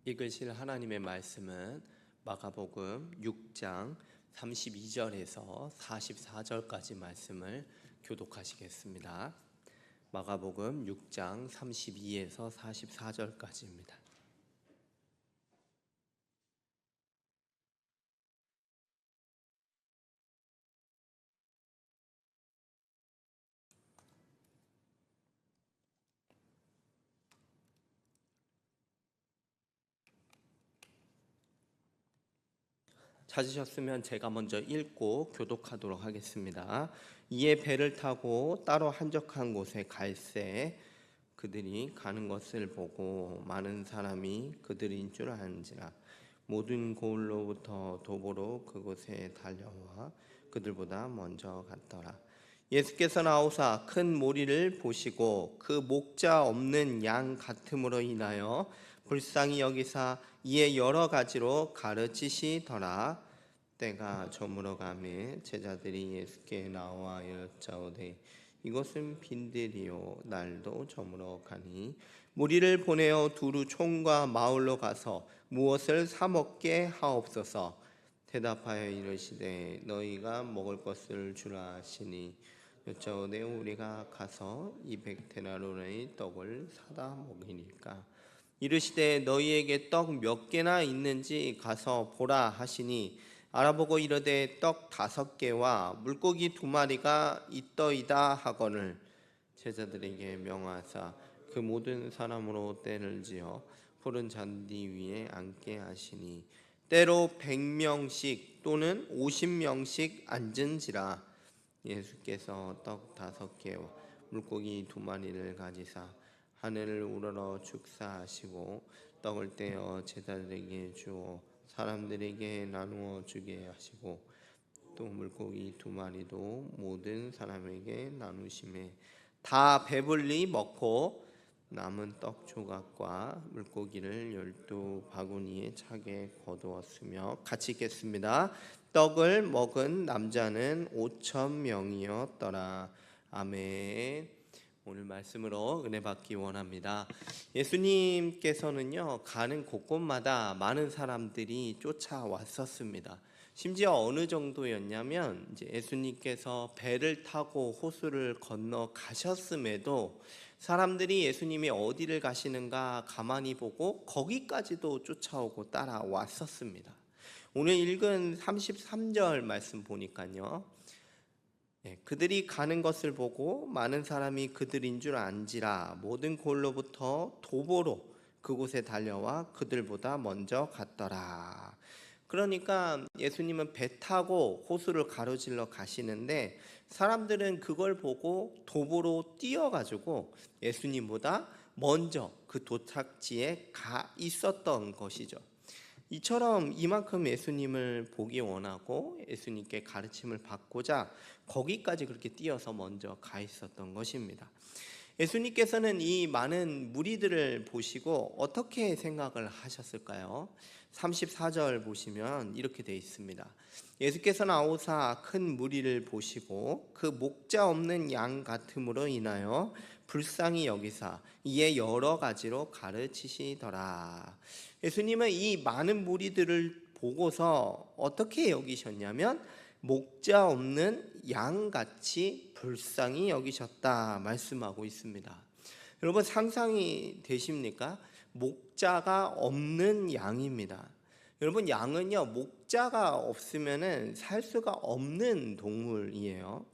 읽으실 하나님의 말씀은 마가복음 6장 32절에서 44절까지 말씀을 교독하시겠습니다. 마가복음 6장 32에서 44절까지입니다. 찾으셨으면 제가 먼저 읽고 교독하도록 하겠습니다. 이에 배를 타고 따로 한적한 곳에 갈새 그들이 가는 것을 보고 많은 사람이 그들인 줄 아는지라 모든 고을로부터 도보로 그곳에 달려와 그들보다 먼저 갔더라. 예수께서 나오사 큰 무리를 보시고 그 목자 없는 양 같음으로 인하여 불쌍히 여기사 이에 여러 가지로 가르치시더라. 때가 저물어 가매 제자들이 예수께 나와 여짜오되 이것은 빈들이요 날도 저물어 가니 무리를 보내어 두루 촌과 마을로 가서 무엇을 사 먹게 하옵소서. 대답하여 이르시되 너희가 먹을 것을 주라 하시니 여짜오되 우리가 가서 200데나리온의 떡을 사다 먹이니까. 이르시되 너희에게 떡 몇 개나 있는지 가서 보라 하시니 알아보고 이르되 떡 5개와 물고기 2마리가 있더이다 하거늘 제자들에게 명하사 그 모든 사람으로 때를 지어 푸른 잔디 위에 앉게 하시니 때로 100명씩 또는 50명씩 앉은지라. 예수께서 떡 5개와 물고기 2마리를 가지사 하늘을 우러러 축사하시고 떡을 떼어 제자들에게 주어 사람들에게 나누어 주게 하시고 또 물고기 2마리도 모든 사람에게 나누심에 다 배불리 먹고 남은 떡 조각과 물고기를 12바구니에 차게 거두었으며 같이 읽겠습니다. 떡을 먹은 남자는 5,000명이었더라. 아멘. 오늘 말씀으로 은혜 받기 원합니다. 예수님께서는요 가는 곳곳마다 많은 사람들이 쫓아왔었습니다. 심지어 어느 정도였냐면 이제 예수님께서 배를 타고 호수를 건너 가셨음에도 사람들이 예수님이 어디를 가시는가 가만히 보고 거기까지도 쫓아오고 따라왔었습니다. 오늘 읽은 33절 말씀 보니까요. 그들이 가는 것을 보고 많은 사람이 그들인 줄 안지라 모든 골로부터 도보로 그곳에 달려와 그들보다 먼저 갔더라. 그러니까 예수님은 배 타고 호수를 가로질러 가시는데 사람들은 그걸 보고 도보로 뛰어가지고 예수님보다 먼저 그 도착지에 가 있었던 것이죠. 이처럼 이만큼 예수님을 보기 원하고 예수님께 가르침을 받고자 거기까지 그렇게 뛰어서 먼저 가 있었던 것입니다. 예수님께서는 이 많은 무리들을 보시고 어떻게 생각을 하셨을까요? 34절 보시면 이렇게 되어 있습니다. 예수께서 나오사 큰 무리를 보시고 그 목자 없는 양 같음으로 인하여 불쌍히 여기사 이에 여러 가지로 가르치시더라. 예수님은 이 많은 무리들을 보고서 어떻게 여기셨냐면 목자 없는 양같이 불쌍히 여기셨다 말씀하고 있습니다. 여러분 상상이 되십니까? 목자가 없는 양입니다. 여러분 양은요 목자가 없으면은 살 수가 없는 동물이에요.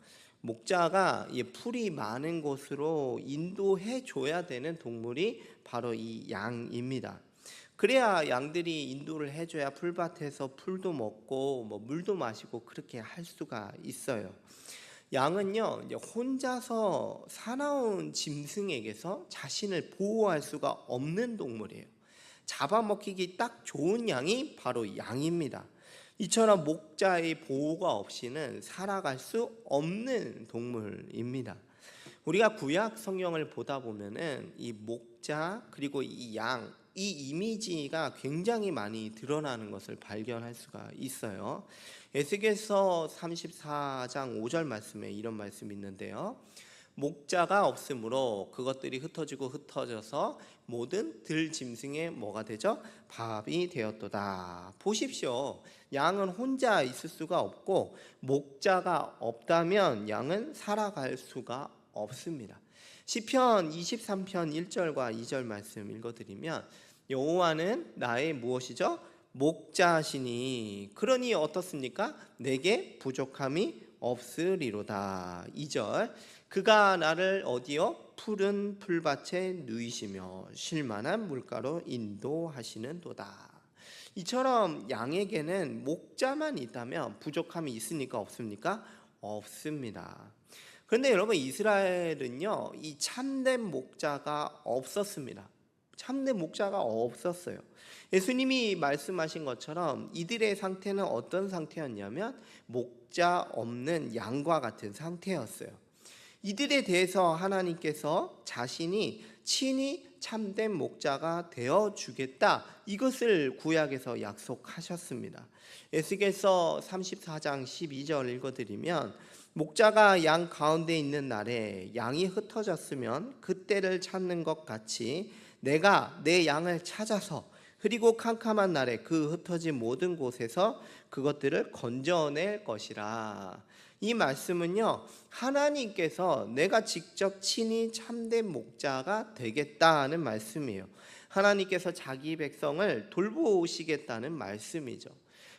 목자가 풀이 많은 곳으로 인도해 줘야 되는 동물이 바로 이 양입니다. 그래야 양들이 인도를 해줘야 풀밭에서 풀도 먹고 물도 마시고 그렇게 할 수가 있어요. 양은요 혼자서 사나운 짐승에게서 자신을 보호할 수가 없는 동물이에요. 잡아먹히기 딱 좋은 양이 바로 양입니다. 이처럼 목자의 보호가 없이는 살아갈 수 없는 동물입니다. 우리가 구약 성경을 보다 보면은 이 목자 그리고 이 양, 이 이미지가 굉장히 많이 드러나는 것을 발견할 수가 있어요. 에스겔서 34장 5절 말씀에 이런 말씀이 있는데요. 목자가 없으므로 그것들이 흩어지고 흩어져서 모든 들짐승의 뭐가 되죠? 밥이 되었도다. 보십시오. 양은 혼자 있을 수가 없고 목자가 없다면 양은 살아갈 수가 없습니다. 시편 23편 1절과 2절 말씀 읽어드리면 여호와는 나의 무엇이죠? 목자시니 그러니 어떻습니까? 내게 부족함이 없으리로다. 2절 그가 나를 어디요? 푸른 풀밭에 누이시며 쉴만한 물가로 인도하시는도다. 이처럼 양에게는 목자만 있다면 부족함이 있습니까? 없습니까? 없습니다. 그런데 여러분 이스라엘은요 이 참된 목자가 없었습니다. 참된 목자가 없었어요. 예수님이 말씀하신 것처럼 이들의 상태는 어떤 상태였냐면 목자 없는 양과 같은 상태였어요. 이들에 대해서 하나님께서 자신이 친히 참된 목자가 되어주겠다, 이것을 구약에서 약속하셨습니다. 에스겔서 34장 12절 읽어드리면 목자가 양 가운데 있는 날에 양이 흩어졌으면 그때를 찾는 것 같이 내가 내 양을 찾아서 흐리고 캄캄한 날에 그 흩어진 모든 곳에서 그것들을 건져낼 것이라. 이 말씀은요 하나님께서 내가 직접 친히 참된 목자가 되겠다는 말씀이에요. 하나님께서 자기 백성을 돌보시겠다는 말씀이죠.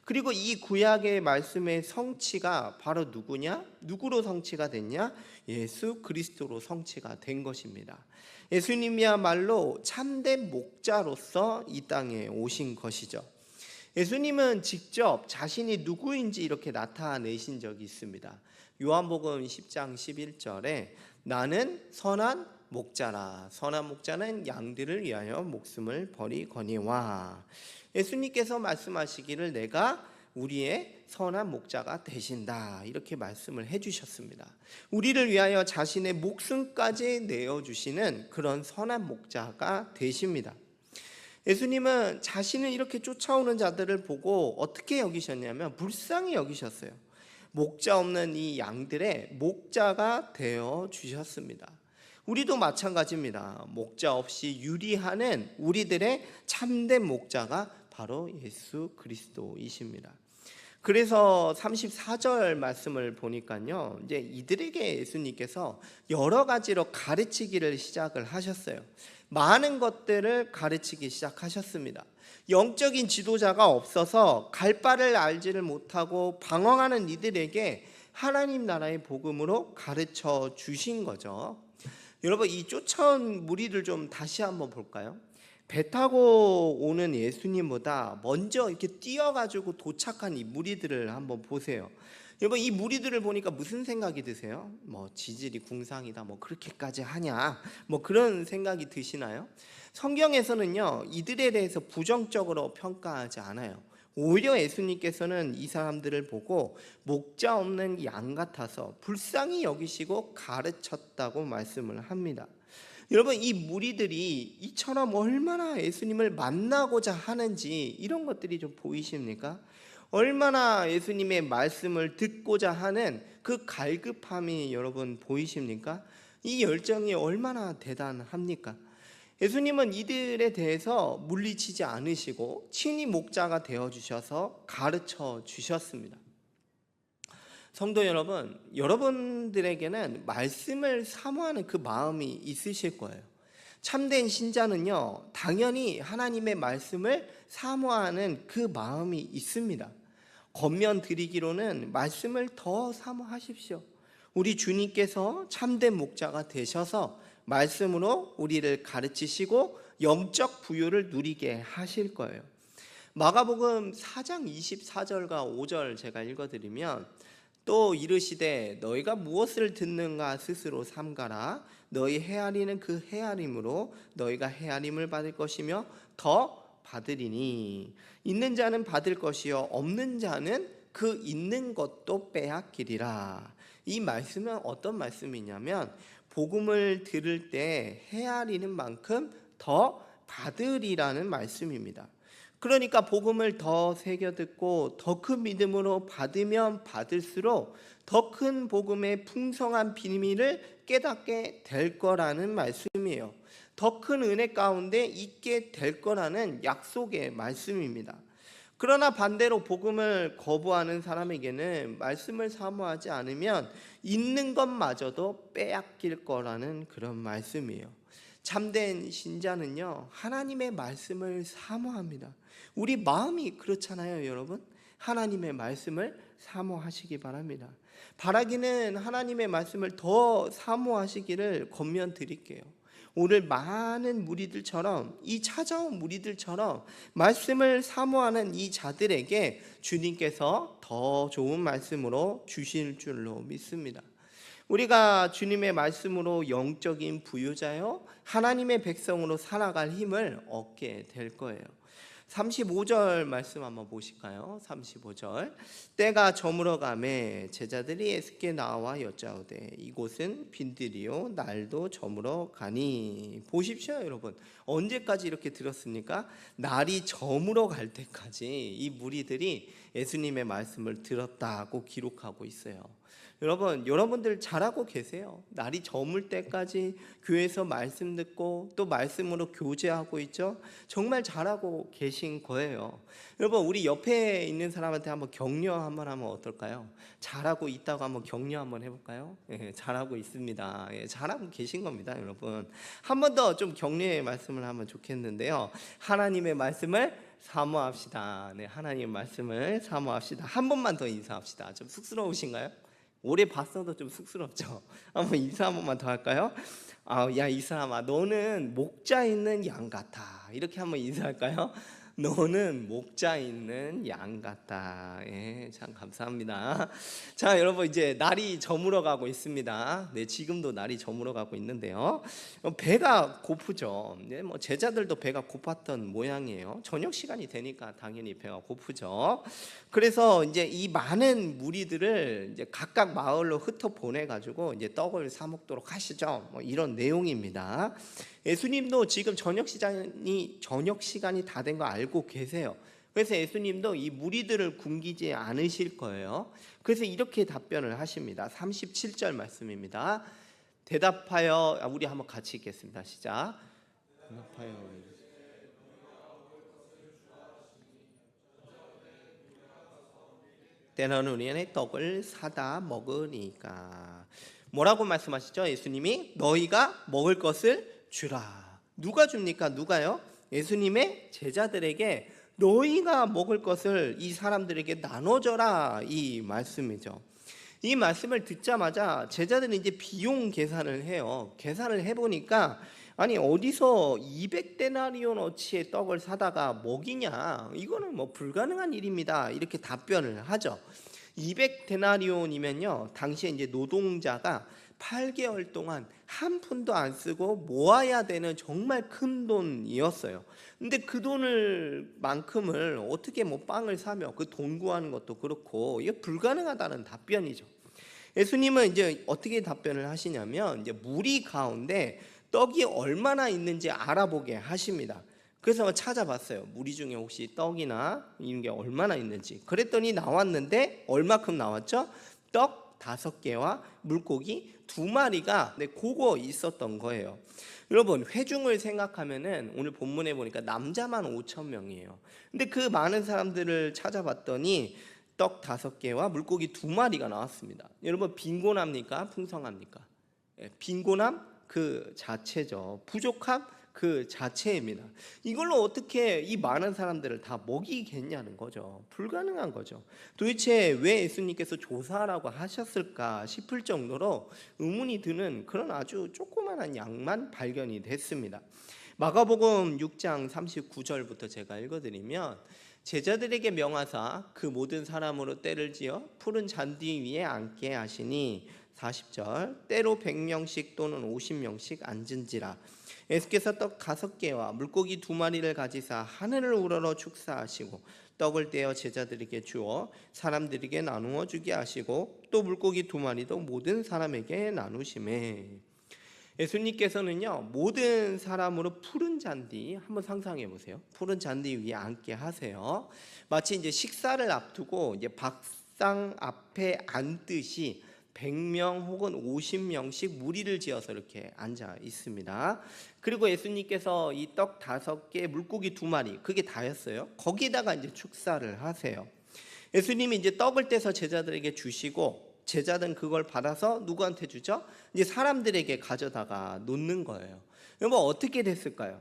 그리고 이 구약의 말씀의 성취가 바로 누구냐? 누구로 성취가 됐냐? 예수 그리스도로 성취가 된 것입니다. 예수님이야말로 참된 목자로서 이 땅에 오신 것이죠. 예수님은 직접 자신이 누구인지 이렇게 나타내신 적이 있습니다. 요한복음 10장 11절에 나는 선한 목자라. 선한 목자는 양들을 위하여 목숨을 버리거니와. 예수님께서 말씀하시기를 내가 우리의 선한 목자가 되신다, 이렇게 말씀을 해주셨습니다. 우리를 위하여 자신의 목숨까지 내어주시는 그런 선한 목자가 되십니다. 예수님은 자신을 이렇게 쫓아오는 자들을 보고 어떻게 여기셨냐면 불쌍히 여기셨어요. 목자 없는 이 양들의 목자가 되어 주셨습니다. 우리도 마찬가지입니다. 목자 없이 유리하는 우리들의 참된 목자가 바로 예수 그리스도이십니다. 그래서 34절 말씀을 보니까요, 이제 이들에게 예수님께서 여러 가지로 가르치기를 시작을 하셨어요. 많은 것들을 가르치기 시작하셨습니다. 영적인 지도자가 없어서 갈 바를 알지를 못하고 방황하는 이들에게 하나님 나라의 복음으로 가르쳐 주신 거죠. 여러분 이 쫓아온 무리들 좀 다시 한번 볼까요? 배 타고 오는 예수님보다 먼저 이렇게 뛰어가지고 도착한 이 무리들을 한번 보세요. 여러분 이 무리들을 보니까 무슨 생각이 드세요? 뭐 지질이 궁상이다, 뭐 그렇게까지 하냐, 뭐 그런 생각이 드시나요? 성경에서는요 이들에 대해서 부정적으로 평가하지 않아요. 오히려 예수님께서는 이 사람들을 보고 목자 없는 양 같아서 불쌍히 여기시고 가르쳤다고 말씀을 합니다. 여러분 이 무리들이 이처럼 얼마나 예수님을 만나고자 하는지 이런 것들이 좀 보이십니까? 얼마나 예수님의 말씀을 듣고자 하는 그 갈급함이 여러분 보이십니까? 이 열정이 얼마나 대단합니까? 예수님은 이들에 대해서 물리치지 않으시고 친히 목자가 되어주셔서 가르쳐 주셨습니다. 성도 여러분, 여러분들에게는 말씀을 사모하는 그 마음이 있으실 거예요. 참된 신자는요 당연히 하나님의 말씀을 사모하는 그 마음이 있습니다. 겉면 드리기로는 말씀을 더 사모하십시오. 우리 주님께서 참된 목자가 되셔서 말씀으로 우리를 가르치시고 영적 부유를 누리게 하실 거예요. 마가복음 4장 24절과 5절 제가 읽어드리면 또 이르시되 너희가 무엇을 듣는가 스스로 삼가라. 너희 헤아리는 그 헤아림으로 너희가 헤아림을 받을 것이며 더 받으리니 있는 자는 받을 것이요 없는 자는 그 있는 것도 빼앗기리라. 이 말씀은 어떤 말씀이냐면 복음을 들을 때 헤아리는 만큼 더 받으리라는 말씀입니다. 그러니까 복음을 더 새겨 듣고 더 큰 믿음으로 받으면 받을수록 더 큰 복음의 풍성한 비밀을 깨닫게 될 거라는 말씀이에요. 더 큰 은혜 가운데 있게 될 거라는 약속의 말씀입니다. 그러나 반대로 복음을 거부하는 사람에게는 말씀을 사모하지 않으면 있는 것마저도 빼앗길 거라는 그런 말씀이에요. 참된 신자는요, 하나님의 말씀을 사모합니다. 우리 마음이 그렇잖아요, 여러분. 하나님의 말씀을 사모하시기 바랍니다. 바라기는 하나님의 말씀을 더 사모하시기를 권면드릴게요. 오늘 많은 무리들처럼, 이 찾아온 무리들처럼 말씀을 사모하는 이 자들에게 주님께서 더 좋은 말씀으로 주실 줄로 믿습니다. 우리가 주님의 말씀으로 영적인 부유자요, 하나님의 백성으로 살아갈 힘을 얻게 될 거예요. 35절 말씀 한번 보실까요? 35절. 때가 저물어 가매 제자들이 예수께 나와 여짜오되 이곳은 빈들이요 날도 저물어 가니. 보십시오, 여러분. 언제까지 이렇게 들었습니까? 날이 저물어 갈 때까지 이 무리들이 예수님의 말씀을 들었다고 기록하고 있어요. 여러분들 잘하고 계세요. 날이 저물 때까지 교회에서 말씀 듣고 또 말씀으로 교제하고 있죠. 정말 잘하고 계신 거예요. 여러분, 우리 옆에 있는 사람한테 한번 격려 한번 하면 어떨까요? 잘하고 있다고 한번 격려 한번 해볼까요? 예, 잘하고 있습니다. 예, 잘하고 계신 겁니다, 여러분. 한 번 더 좀 격려의 말씀을 하면 좋겠는데요. 하나님의 말씀을 사모합시다. 네, 하나님의 말씀을 사모합시다. 한 번만 더 인사합시다. 좀 쑥스러우신가요? 오래 봤어도 좀 쑥스럽죠. 한번 인사 한 번만 더 할까요? 야, 이 사람아, 너는 목자 있는 양 같아. 이렇게 한번 인사할까요? 너는 목자 있는 양 같다. 예, 참 감사합니다. 자, 여러분, 이제 날이 저물어 가고 있습니다. 네, 지금도 날이 저물어 가고 있는데요. 배가 고프죠. 네, 뭐 제자들도 배가 고팠던 모양이에요. 저녁 시간이 되니까 당연히 배가 고프죠. 그래서 이제 이 많은 무리들을 이제 각각 마을로 흩어 보내 가지고 이제 떡을 사 먹도록 하시죠. 뭐 이런 내용입니다. 예수님도 지금 저녁 시간이 다 된 거 알고 계세요. 그래서 예수님도 이 무리들을 굶기지 않으실 거예요. 그래서 이렇게 답변을 하십니다. 37절 말씀입니다. 대답하여, 우리 한번 같이 읽겠습니다. 시작. 대답하여 때는 우리는 떡을 사다 먹으니까. 뭐라고 말씀하시죠? 예수님이 너희가 먹을 것을 주라. 누가 줍니까? 누가요? 예수님의 제자들에게 너희가 먹을 것을 이 사람들에게 나눠줘라, 이 말씀이죠. 이 말씀을 듣자마자 제자들은 이제 비용 계산을 해요. 계산을 해보니까 아니 어디서 200데나리온어치의 떡을 사다가 먹이냐, 이거는 뭐 불가능한 일입니다. 이렇게 답변을 하죠. 200데나리온이면요 당시에 이제 노동자가 8개월 동안 한 푼도 안 쓰고 모아야 되는 정말 큰 돈이었어요. 근데 그 돈을 만큼을 어떻게 뭐 빵을 사며 그 돈 구하는 것도 그렇고 이게 불가능하다는 답변이죠. 예수님은 이제 어떻게 답변을 하시냐면 이제 무리 가운데 떡이 얼마나 있는지 알아보게 하십니다. 그래서 찾아봤어요. 무리 중에 혹시 떡이나 이런 게 얼마나 있는지. 그랬더니 나왔는데 얼마큼 나왔죠? 떡 5개와 물고기 2마리가 그거 있었던 거예요. 여러분, 회중을 생각하면은 오늘 본문에 보니까 남자만 5,000명이에요. 근데 그 많은 사람들을 찾아봤더니 떡 5개와 물고기 2마리가 나왔습니다. 여러분, 빈곤합니까? 풍성합니까? 빈곤함 그 자체죠. 부족함 그 자체입니다. 이걸로 어떻게 이 많은 사람들을 다 먹이겠냐는 거죠. 불가능한 거죠. 도대체 왜 예수님께서 조사하라고 하셨을까 싶을 정도로 의문이 드는 그런 아주 조그만한 양만 발견이 됐습니다. 마가복음 6장 39절부터 제가 읽어드리면 제자들에게 명하사 그 모든 사람으로 때를 지어 푸른 잔디 위에 앉게 하시니 40절 때로 100명씩 또는 50명씩 앉은지라. 예수께서 떡 5개와 물고기 2마리를 가지사 하늘을 우러러 축사하시고 떡을 떼어 제자들에게 주어 사람들에게 나누어 주게 하시고 또 물고기 2마리도 모든 사람에게 나누시매. 예수님께서는요, 모든 사람으로 푸른 잔디, 한번 상상해 보세요. 푸른 잔디 위에 앉게 하세요. 마치 이제 식사를 앞두고 이제 밥상 앞에 앉듯이 100명 혹은 50명씩 무리를 지어서 이렇게 앉아 있습니다. 그리고 예수님께서 이 떡 5개, 물고기 2마리, 그게 다였어요. 거기다가 이제 축사를 하세요. 예수님이 이제 떡을 떼서 제자들에게 주시고, 제자들은 그걸 받아서 누구한테 주죠? 이제 사람들에게 가져다가 놓는 거예요. 여러분, 어떻게 됐을까요?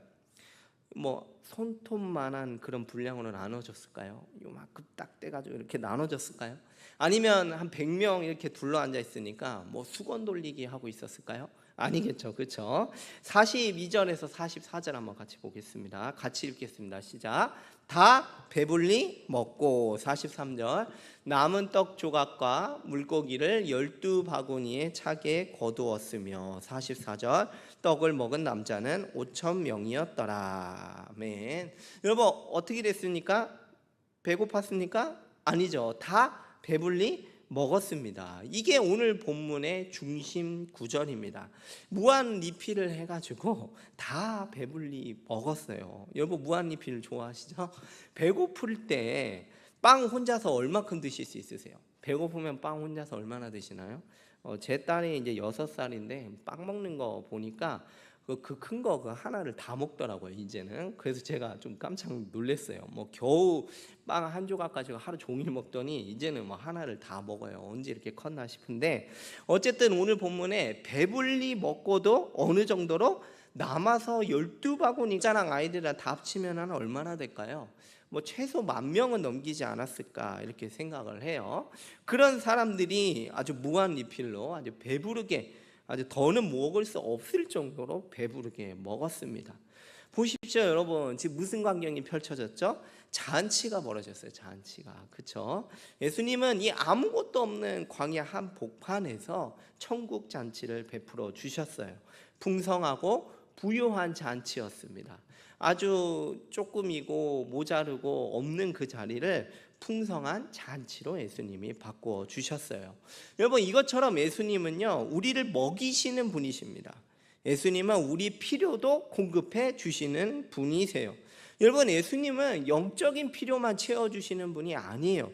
뭐 손톱만한 그런 분량으로 나눠졌을까요? 요만큼 딱 떼가지고 이렇게 나눠졌을까요? 아니면 한 100명 이렇게 둘러 앉아 있으니까 뭐 수건 돌리기 하고 있었을까요? 아니겠죠, 그렇죠? 42절에서 44절 한번 같이 보겠습니다. 같이 읽겠습니다. 시작. 다 배불리 먹고, 43절, 남은 떡 조각과 물고기를 12바구니에 차게 거두었으며, 44절, 떡을 먹은 남자는 5,000명이었더라. 아멘. 여러분, 어떻게 됐습니까? 배고팠습니까? 아니죠. 다 배불리 먹었습니다. 이게 오늘 본문의 중심 구절입니다. 무한 리필을 해가지고 다 배불리 먹었어요. 여러분, 무한 리필 좋아하시죠? 배고플 때 빵 혼자서 얼마큼 드실 수 있으세요? 배고프면 빵 혼자서 얼마나 드시나요? 제 딸이 이제 6살인데 빵 먹는 거 보니까 그 큰 거 그 하나를 다 먹더라고요, 이제는. 그래서 제가 좀 깜짝 놀랐어요. 뭐 겨우 빵 한 조각 가지고 하루 종일 먹더니 이제는 뭐 하나를 다 먹어요. 언제 이렇게 컸나 싶은데, 어쨌든 오늘 본문에 배불리 먹고도 어느 정도로 남아서 12바구니, 자랑 아이들이랑 다 합치면 얼마나 될까요? 뭐 최소 10,000명은 넘기지 않았을까 이렇게 생각을 해요. 그런 사람들이 아주 무한 리필로 아주 배부르게, 아주 더는 먹을 수 없을 정도로 배부르게 먹었습니다. 보십시오, 여러분. 지금 무슨 광경이 펼쳐졌죠? 잔치가 벌어졌어요. 잔치가. 그렇죠? 예수님은 이 아무것도 없는 광야 한 복판에서 천국 잔치를 베풀어 주셨어요. 풍성하고 부유한 잔치였습니다. 아주 조금이고 모자르고 없는 그 자리를 풍성한 잔치로 예수님이 바꿔 주셨어요. 여러분, 이것처럼 예수님은요, 우리를 먹이시는 분이십니다. 예수님은 우리 필요도 공급해 주시는 분이세요. 여러분, 예수님은 영적인 필요만 채워주시는 분이 아니에요.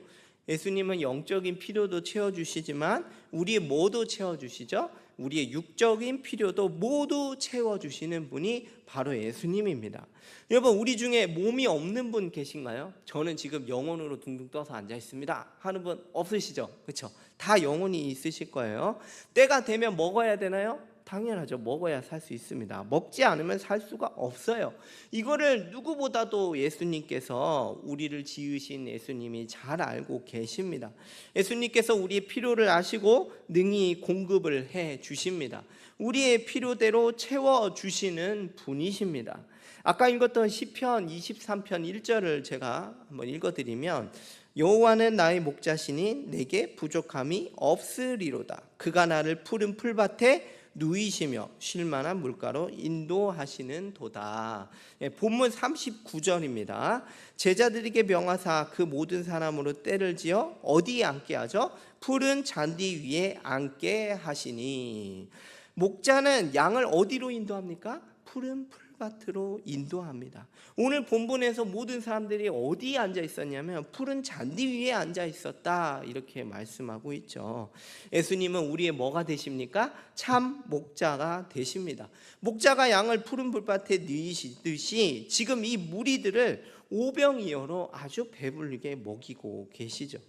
예수님은 영적인 필요도 채워주시지만 우리의 뭐도 채워주시죠? 우리의 육적인 필요도 모두 채워주시는 분이 바로 예수님입니다. 여러분, 우리 중에 몸이 없는 분 계신가요? 저는 지금 영혼으로 둥둥 떠서 앉아 있습니다 하는 분 없으시죠? 그렇죠? 다 영혼이 있으실 거예요. 때가 되면 먹어야 되나요? 당연하죠. 먹어야 살 수 있습니다. 먹지 않으면 살 수가 없어요. 이거를 누구보다도 예수님께서, 우리를 지으신 예수님이 잘 알고 계십니다. 예수님께서 우리의 필요를 아시고 능히 공급을 해 주십니다. 우리의 필요대로 채워주시는 분이십니다. 아까 읽었던 시편 23편 1절을 제가 한번 읽어드리면, 여호와는 나의 목자시니 내게 부족함이 없으리로다. 그가 나를 푸른 풀밭에 누이시며 쉴만한 물가로 인도하시는 도다. 본문 39절입니다. 제자들에게 명하사 그 모든 사람으로 때를 지어 어디에 앉게 하죠? 푸른 잔디 위에 앉게 하시니. 목자는 양을 어디로 인도합니까? 푸른 풀밭으로 인도합니다. 오늘 본문에서 모든 사람들이 어디에 앉아 있었냐면 푸른 잔디 위에 앉아 있었다, 이렇게 말씀하고 있죠. 예수님은 우리의 뭐가 되십니까? 참 목자가 되십니다. 목자가 양을 푸른 풀밭에 누이시듯이 지금 이 무리들을 오병이어로 아주 배불리게 먹이고 계시죠.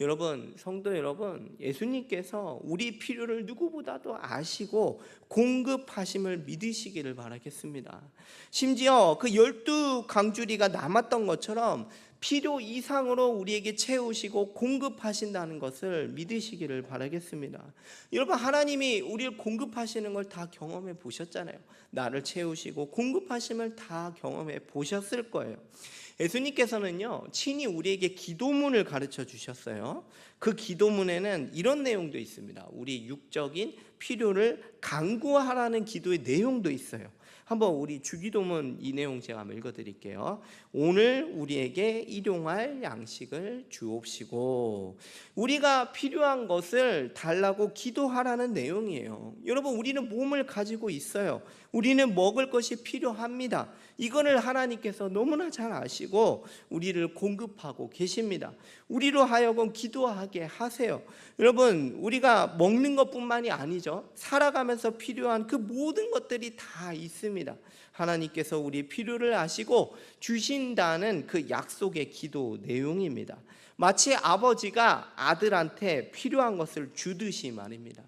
여러분, 성도 여러분, 예수님께서 우리 필요를 누구보다도 아시고 공급하심을 믿으시기를 바라겠습니다. 심지어 그 12강주리가 남았던 것처럼 필요 이상으로 우리에게 채우시고 공급하신다는 것을 믿으시기를 바라겠습니다. 여러분, 하나님이 우리를 공급하시는 걸 다 경험해 보셨잖아요. 나를 채우시고 공급하심을 다 경험해 보셨을 거예요. 예수님께서는요, 친히 우리에게 기도문을 가르쳐 주셨어요. 그 기도문에는 이런 내용도 있습니다. 우리 육적인 필요를 간구하라는 기도의 내용도 있어요. 한번 우리 주기도문 이 내용 제가 한번 읽어드릴게요. 오늘 우리에게 일용할 양식을 주옵시고. 우리가 필요한 것을 달라고 기도하라는 내용이에요. 여러분, 우리는 몸을 가지고 있어요. 우리는 먹을 것이 필요합니다. 이거를 하나님께서 너무나 잘 아시고 우리를 공급하고 계십니다. 우리로 하여금 기도하게 하세요. 여러분, 우리가 먹는 것뿐만이 아니죠. 살아가면서 필요한 그 모든 것들이 다 있습니다. 하나님께서 우리 필요를 아시고 주신다는 그 약속의 기도 내용입니다. 마치 아버지가 아들한테 필요한 것을 주듯이 말입니다.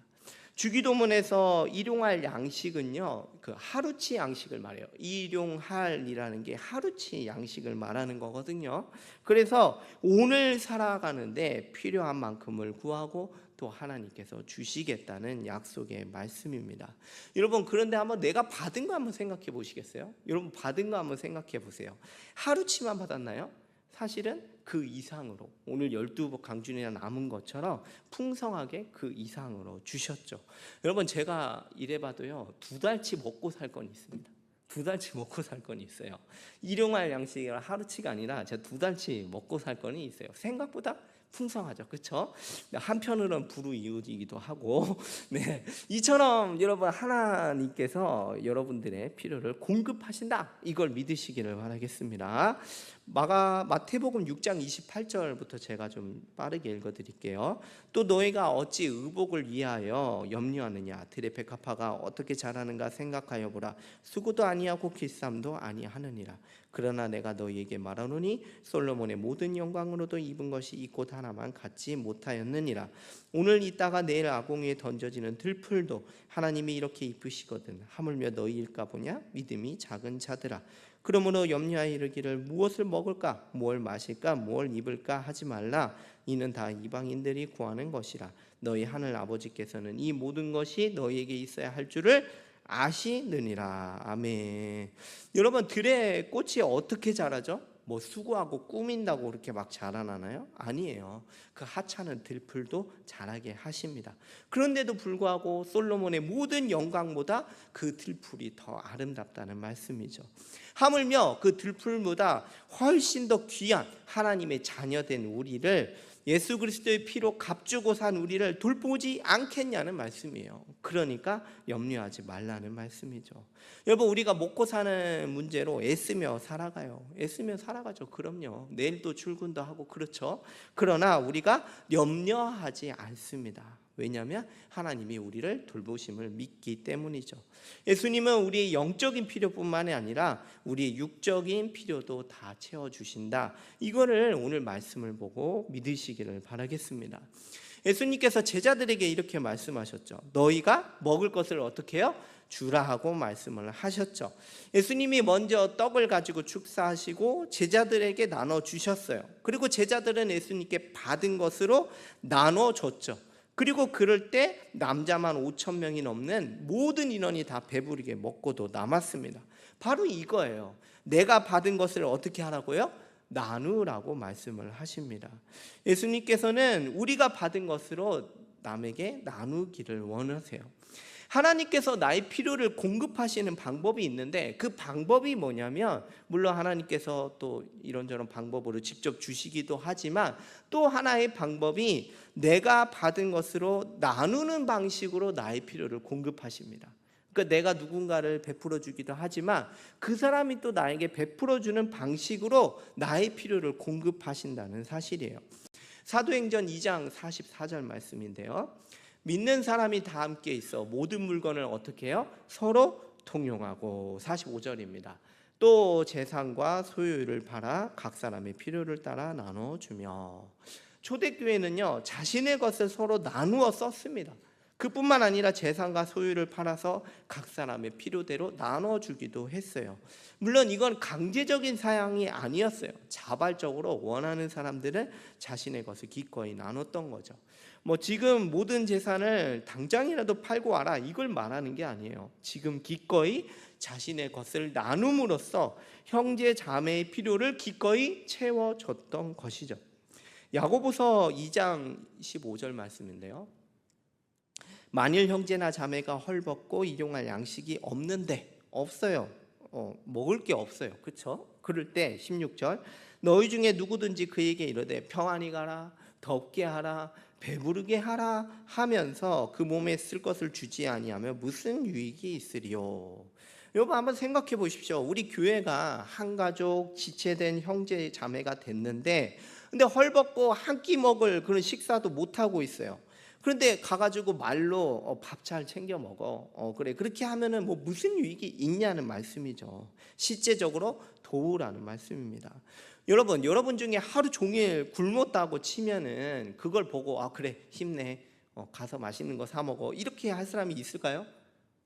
주기도문에서 일용할 양식은요, 그 하루치 양식을 말해요. 일용할이라는 게 하루치 양식을 말하는 거거든요. 그래서 오늘 살아가는데 필요한 만큼을 구하고 또 하나님께서 주시겠다는 약속의 말씀입니다. 여러분, 그런데 한번 내가 받은 거 한번 생각해 보시겠어요? 여러분, 받은 거 한번 생각해 보세요. 하루치만 받았나요? 사실은 그 이상으로, 오늘 12강준이나 남은 것처럼 풍성하게 그 이상으로 주셨죠. 여러분, 제가 이래봐도요 2달치 먹고 살 건 있습니다. 2달치 먹고 살 건 있어요. 일용할 양식이라 하루치가 아니라 제가 2달치 먹고 살 건이 있어요. 생각보다 풍성하죠, 그렇죠? 한편으로는 불우이웃이기도 하고, 네, 이처럼 여러분 하나님께서 여러분들의 필요를 공급하신다, 이걸 믿으시기를 바라겠습니다. 마태복음 6장 28절부터 제가 좀 빠르게 읽어드릴게요. 또 너희가 어찌 의복을 위하여 염려하느냐? 들의 백합화가 어떻게 자라는가 생각하여 보라. 수고도 아니하고 길쌈도 아니하느니라. 그러나 내가 너희에게 말하노니 솔로몬의 모든 영광으로도 입은 것이 이 꽃 하나만 갖지 못하였느니라. 오늘 있다가 내일 아궁이에 던져지는 들풀도 하나님이 이렇게 입으시거든. 하물며 너희일까 보냐? 믿음이 작은 자들아. 그러므로 염려하여 이르기를 무엇을 먹을까, 무엇을 마실까, 무엇을 입을까 하지 말라. 이는 다 이방인들이 구하는 것이라. 너희 하늘 아버지께서는 이 모든 것이 너희에게 있어야 할 줄을 아시느니라. 아멘. 여러분, 들의 꽃이 어떻게 자라죠? 뭐 수고하고 꾸민다고 그렇게 막 자라나나요? 아니에요. 그 하찮은 들풀도 자라게 하십니다. 그런데도 불구하고 솔로몬의 모든 영광보다 그 들풀이 더 아름답다는 말씀이죠. 하물며 그 들풀보다 훨씬 더 귀한 하나님의 자녀된 우리를, 예수 그리스도의 피로 값주고 산 우리를 돌보지 않겠냐는 말씀이에요. 그러니까 염려하지 말라는 말씀이죠. 여러분, 우리가 먹고 사는 문제로 애쓰며 살아가요. 애쓰며 살아가죠. 그럼요. 내일도 출근도 하고 그렇죠. 그러나 우리가 염려하지 않습니다. 왜냐하면 하나님이 우리를 돌보심을 믿기 때문이죠. 예수님은 우리의 영적인 필요뿐만이 아니라 우리의 육적인 필요도 다 채워주신다. 이거를 오늘 말씀을 보고 믿으시기를 바라겠습니다. 예수님께서 제자들에게 이렇게 말씀하셨죠. 너희가 먹을 것을 어떻게 해요? 주라 하고 말씀을 하셨죠. 예수님이 먼저 떡을 가지고 축사하시고 제자들에게 나눠주셨어요. 그리고 제자들은 예수님께 받은 것으로 나눠줬죠. 그리고 그럴 때 남자만 5,000명이 넘는 모든 인원이 다 배부르게 먹고도 남았습니다. 바로 이거예요. 내가 받은 것을 어떻게 하라고요? 나누라고 말씀을 하십니다. 예수님께서는 우리가 받은 것으로 남에게 나누기를 원하세요. 하나님께서 나의 필요를 공급하시는 방법이 있는데, 그 방법이 뭐냐면, 물론 하나님께서 또 이런저런 방법으로 직접 주시기도 하지만, 또 하나의 방법이 내가 받은 것으로 나누는 방식으로 나의 필요를 공급하십니다. 그러니까 내가 누군가를 베풀어 주기도 하지만 그 사람이 또 나에게 베풀어 주는 방식으로 나의 필요를 공급하신다는 사실이에요. 사도행전 2장 44절 말씀인데요. 믿는 사람이 다 함께 있어 모든 물건을 어떻게 해요? 서로 통용하고. 45절입니다. 또 재산과 소유를 팔아 각 사람의 필요를 따라 나눠주며. 초대교회는요, 자신의 것을 서로 나누어 썼습니다. 그뿐만 아니라 재산과 소유를 팔아서 각 사람의 필요대로 나눠주기도 했어요. 물론 이건 강제적인 사양이 아니었어요. 자발적으로 원하는 사람들은 자신의 것을 기꺼이 나눴던 거죠. 뭐 지금 모든 재산을 당장이라도 팔고 와라, 이걸 말하는 게 아니에요. 지금 기꺼이 자신의 것을 나눔으로써 형제 자매의 필요를 기꺼이 채워줬던 것이죠. 야고보서 2장 15절 말씀인데요. 만일 형제나 자매가 헐벗고 일용할 양식이 없는데 없어요. 먹을 게 없어요. 그렇죠? 그럴 때 16절 너희 중에 누구든지 그에게 이르되 평안히 가라 덥게 하라 배부르게 하라 하면서 그 몸에 쓸 것을 주지 아니하며 무슨 유익이 있으리요. 여러분 한번 생각해 보십시오. 우리 교회가 한 가족 지체된 형제 자매가 됐는데 근데 헐벗고 한 끼 먹을 그런 식사도 못 하고 있어요. 그런데 가가지고 말로 밥 잘 챙겨 먹어. 그래 그렇게 하면은 뭐 무슨 유익이 있냐는 말씀이죠. 실제적으로 도우라는 말씀입니다. 여러분 중에 하루 종일 굶었다고 치면은 그걸 보고 아 그래 힘내. 가서 맛있는 거 사 먹어. 이렇게 할 사람이 있을까요?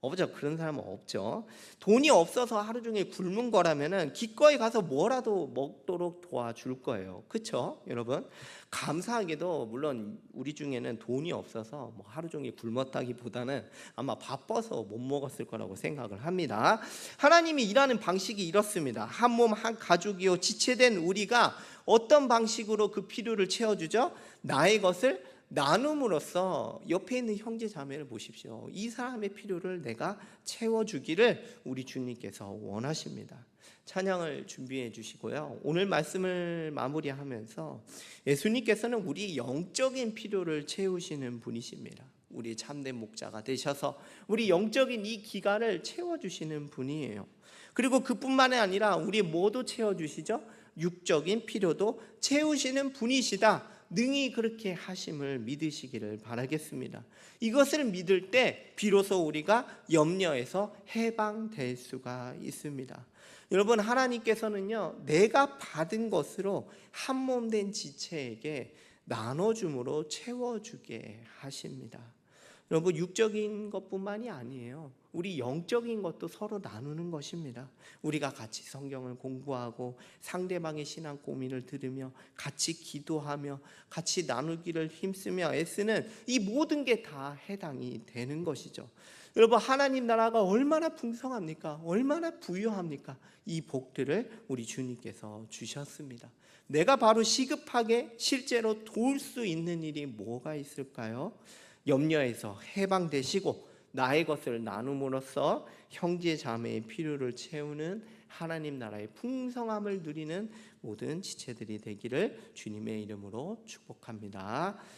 없죠. 그런 사람은 없죠. 돈이 없어서 하루 종일 굶은 거라면은 기꺼이 가서 뭐라도 먹도록 도와줄 거예요. 그렇죠, 여러분? 감사하게도 물론 우리 중에는 돈이 없어서 뭐 하루 종일 굶었다기보다는 아마 바빠서 못 먹었을 거라고 생각을 합니다. 하나님이 일하는 방식이 이렇습니다. 한 몸 한 가족이요 지체된 우리가 어떤 방식으로 그 필요를 채워주죠? 나의 것을 나눔으로써 옆에 있는 형제 자매를 보십시오. 이 사람의 필요를 내가 채워주기를 우리 주님께서 원하십니다. 찬양을 준비해 주시고요. 오늘 말씀을 마무리하면서 예수님께서는 우리 영적인 필요를 채우시는 분이십니다. 우리 참된 목자가 되셔서 우리 영적인 이 기간을 채워주시는 분이에요. 그리고 그뿐만이 아니라 우리 뭐도 채워주시죠? 육적인 필요도 채우시는 분이시다. 능히 그렇게 하심을 믿으시기를 바라겠습니다. 이것을 믿을 때 비로소 우리가 염려에서 해방될 수가 있습니다. 여러분 하나님께서는요 내가 받은 것으로 한 몸 된 지체에게 나눠줌으로 채워주게 하십니다. 여러분 육적인 것뿐만이 아니에요. 우리 영적인 것도 서로 나누는 것입니다. 우리가 같이 성경을 공부하고 상대방의 신앙 고민을 들으며 같이 기도하며 같이 나누기를 힘쓰며 애쓰는 이 모든 게 다 해당이 되는 것이죠. 여러분 하나님 나라가 얼마나 풍성합니까? 얼마나 부유합니까? 이 복들을 우리 주님께서 주셨습니다. 내가 바로 시급하게 실제로 도울 수 있는 일이 뭐가 있을까요? 염려에서 해방되시고 나의 것을 나눔으로써 형제 자매의 필요를 채우는 하나님 나라의 풍성함을 누리는 모든 지체들이 되기를 주님의 이름으로 축복합니다.